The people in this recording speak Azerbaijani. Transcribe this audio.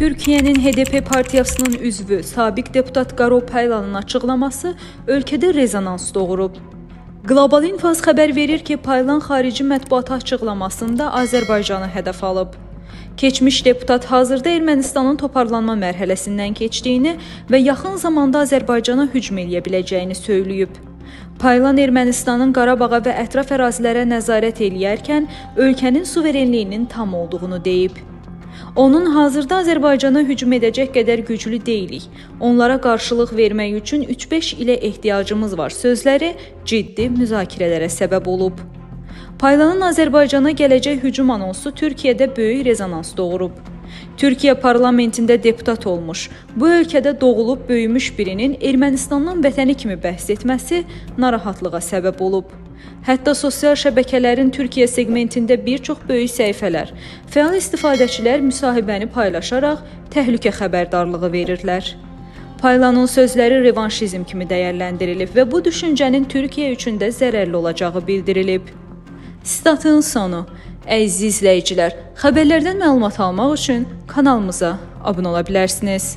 Türkiyənin HDP partiyasının üzvü, sabiq deputat Qaro Paylanın açıqlaması ölkədə rezonans doğurub. Qlobal İnfaz xəbər verir ki, Paylan xarici mətbuat açıqlamasında Azərbaycanı hədəf alıb. Keçmiş deputat hazırda Ermənistanın toparlanma mərhələsindən keçdiyini və yaxın zamanda Azərbaycana hücum eləyə biləcəyini söyləyib. Paylan Ermənistanın Qarabağa və ətraf ərazilərə nəzarət eləyərkən ölkənin suverenliyinin tam olduğunu deyib. Onun hazırda Azərbaycana hücum edəcək qədər güclü deyilik. Onlara qarşılıq vermək üçün 3-5 ilə ehtiyacımız var sözləri ciddi müzakirələrə səbəb olub. Paylanın Azərbaycana gələcək hücum anonsu Türkiyədə böyük rezonans doğurub. Türkiyə parlamentində deputat olmuş, bu ölkədə doğulub böyümüş birinin Ermənistandan vətəni kimi bəhs etməsi narahatlığa səbəb olub. Hətta sosial şəbəkələrin Türkiyə segmentində bir çox böyük səhifələr, fəal istifadəçilər müsahibəni paylaşaraq təhlükə xəbərdarlığı verirlər. Paylanın sözləri revanşizm kimi dəyərləndirilib və bu düşüncənin Türkiyə üçün də zərərli olacağı bildirilib. Statın sonu. Əziz izləyicilər, xəbərlərdən məlumat almaq üçün kanalımıza abunə ola bilərsiniz.